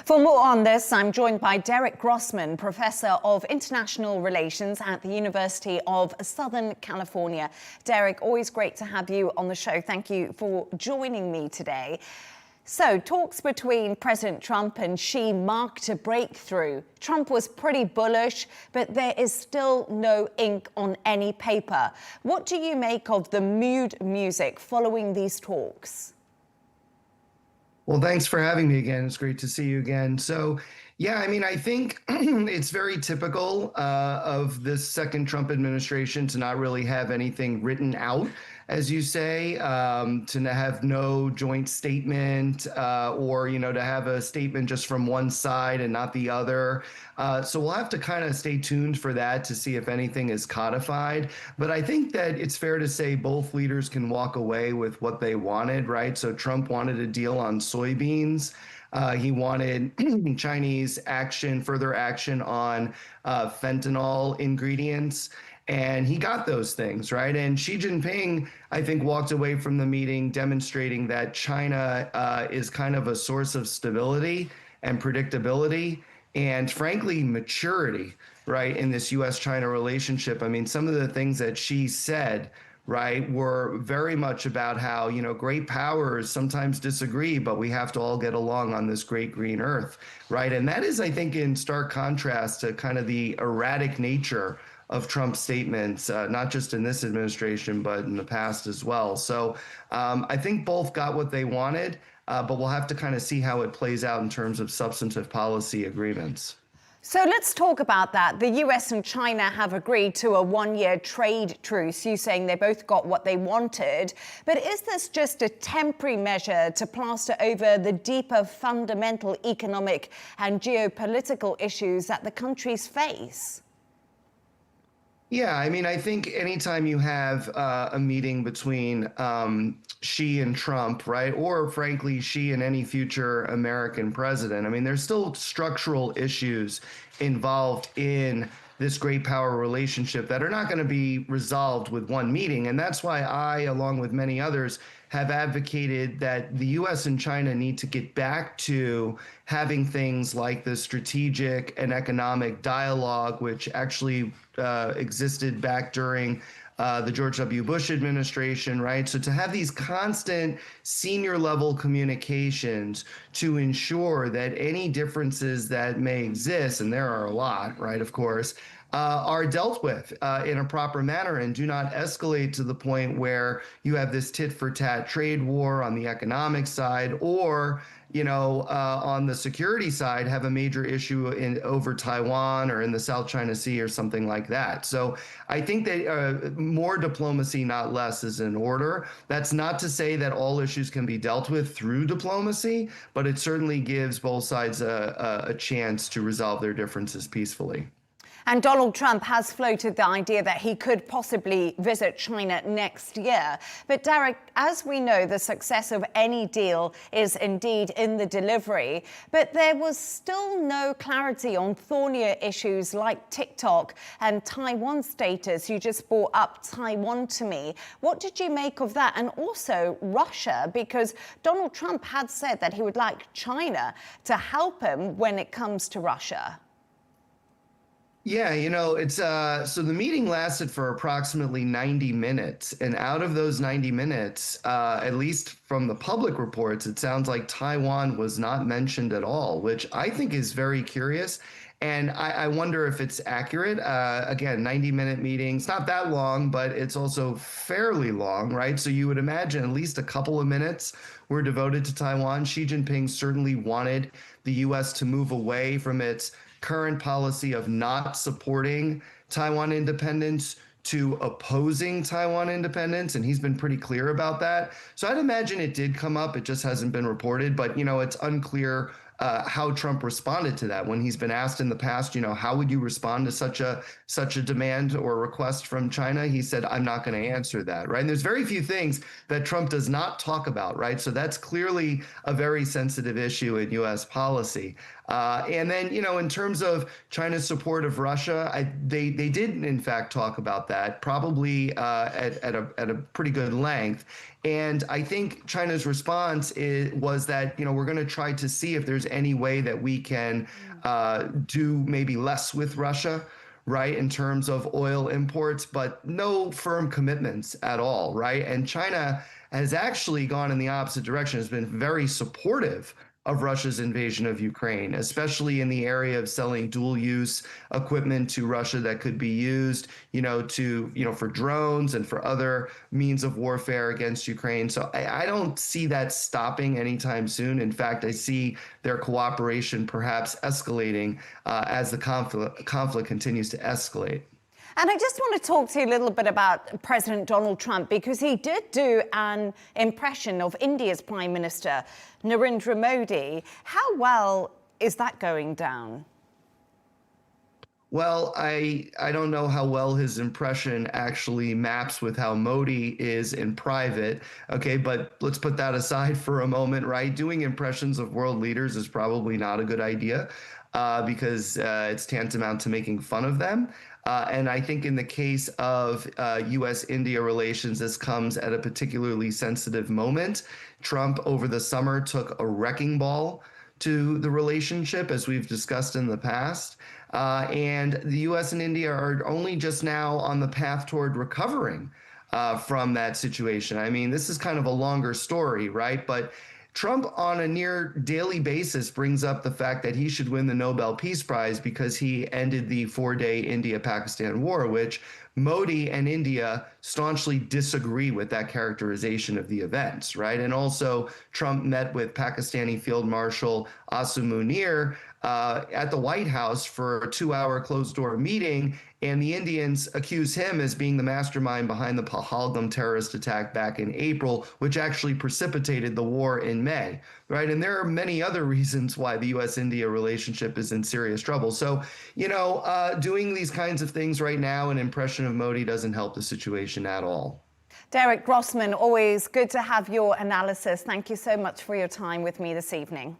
For more on this, I'm joined by Derek Grossman, Professor of International Relations at the University of Southern California. Derek, always great to have you on the show. Thank you for joining me today. So, talks between President Trump and Xi marked a breakthrough. Trump was pretty bullish, but there is still no ink on any paper. What do you make of the mood music following these talks? Well, thanks for having me again. It's great to see you again. So, yeah, I mean, I think it's very typical of this second Trump administration to not really have anything written out, as you say, to have no joint statement or, to have a statement just from one side and not the other. So we'll have to kind of stay tuned for that to see if anything is codified. But I think that it's fair to say both leaders can walk away with what they wanted, right? So Trump wanted a deal on soybeans. He wanted Chinese action, further action on fentanyl ingredients. And he got those things, right? And Xi Jinping, I think, walked away from the meeting demonstrating that China is kind of a source of stability and predictability and, frankly, maturity, right, in this U.S.-China relationship. I mean, some of the things that Xi said, right, were very much about how, great powers sometimes disagree, but we have to all get along on this great green earth, right? And that is, I think, in stark contrast to kind of the erratic nature of Trump's statements, not just in this administration, but in the past as well. So I think both got what they wanted, but we'll have to kind of see how it plays out in terms of substantive policy agreements. So let's talk about that. The US and China have agreed to a one-year trade truce, you saying they both got what they wanted. But is this just a temporary measure to plaster over the deeper fundamental economic and geopolitical issues that the countries face? Yeah, I mean, I think anytime you have a meeting between Xi and Trump, right, or frankly, Xi and any future American president, I mean, there's still structural issues involved in this great power relationship that are not going to be resolved with one meeting. And that's why I, along with many others, have advocated that the US and China need to get back to having things like the strategic and economic dialogue, which actually existed back during the George W. Bush administration, right? So to have these constant senior level communications to ensure that any differences that may exist, and there are a lot, right, of course, are dealt with in a proper manner and do not escalate to the point where you have this tit for tat trade war on the economic side or, on the security side, have a major issue over Taiwan or in the South China Sea or something like that. So I think that more diplomacy, not less, is in order. That's not to say that all issues can be dealt with through diplomacy, but it certainly gives both sides a chance to resolve their differences peacefully. And Donald Trump has floated the idea that he could possibly visit China next year. But Derek, as we know, the success of any deal is indeed in the delivery. But there was still no clarity on thornier issues like TikTok and Taiwan status. You just brought up Taiwan to me. What did you make of that? And also Russia, because Donald Trump had said that he would like China to help him when it comes to Russia. Yeah, it's so the meeting lasted for approximately 90 minutes. And out of those 90 minutes, at least from the public reports, it sounds like Taiwan was not mentioned at all, which I think is very curious. And I wonder if it's accurate. Again, 90-minute meetings, not that long, but it's also fairly long, right? So you would imagine at least a couple of minutes were devoted to Taiwan. Xi Jinping certainly wanted the U.S. to move away from its current policy of not supporting Taiwan independence to opposing Taiwan independence, and he's been pretty clear about that. So I'd imagine it did come up, it just hasn't been reported, but it's unclear how Trump responded to that when he's been asked in the past, how would you respond to such a demand or request from China? He said, I'm not going to answer that, right? And there's very few things that Trump does not talk about, right? So that's clearly a very sensitive issue in U.S. policy. And then, in terms of China's support of Russia, they did, in fact, talk about that, probably at a pretty good length. And I think China's response was that, we're going to try to see if there's there's any way that we can do maybe less with Russia, right, in terms of oil imports, but no firm commitments at all, right? And China has actually gone in the opposite direction, has been very supportive of Russia's invasion of Ukraine, especially in the area of selling dual use equipment to Russia that could be used, for drones and for other means of warfare against Ukraine. So I don't see that stopping anytime soon. In fact, I see their cooperation perhaps escalating as the conflict continues to escalate. And I just want to talk to you a little bit about President Donald Trump, because he did do an impression of India's Prime Minister, Narendra Modi. How well is that going down? Well, I don't know how well his impression actually maps with how Modi is in private. Okay, but let's put that aside for a moment, right? Doing impressions of world leaders is probably not a good idea because it's tantamount to making fun of them. And I think in the case of U.S.-India relations, this comes at a particularly sensitive moment. Trump over the summer took a wrecking ball to the relationship, as we've discussed in the past. And the U.S. and India are only just now on the path toward recovering from that situation. I mean, this is kind of a longer story, right? But Trump on a near daily basis brings up the fact that he should win the Nobel Peace Prize because he ended the 4-day India-Pakistan war, which Modi and India staunchly disagree with that characterization of the events, right? And also Trump met with Pakistani Field Marshal Asim Munir at the White House for a 2-hour closed-door meeting, and the Indians accuse him as being the mastermind behind the Pahalgam terrorist attack back in April, which actually precipitated the war in May, right? And there are many other reasons why the U.S.-India relationship is in serious trouble. So, doing these kinds of things right now, an impression of Modi doesn't help the situation at all. Derek Grossman, always good to have your analysis. Thank you so much for your time with me this evening.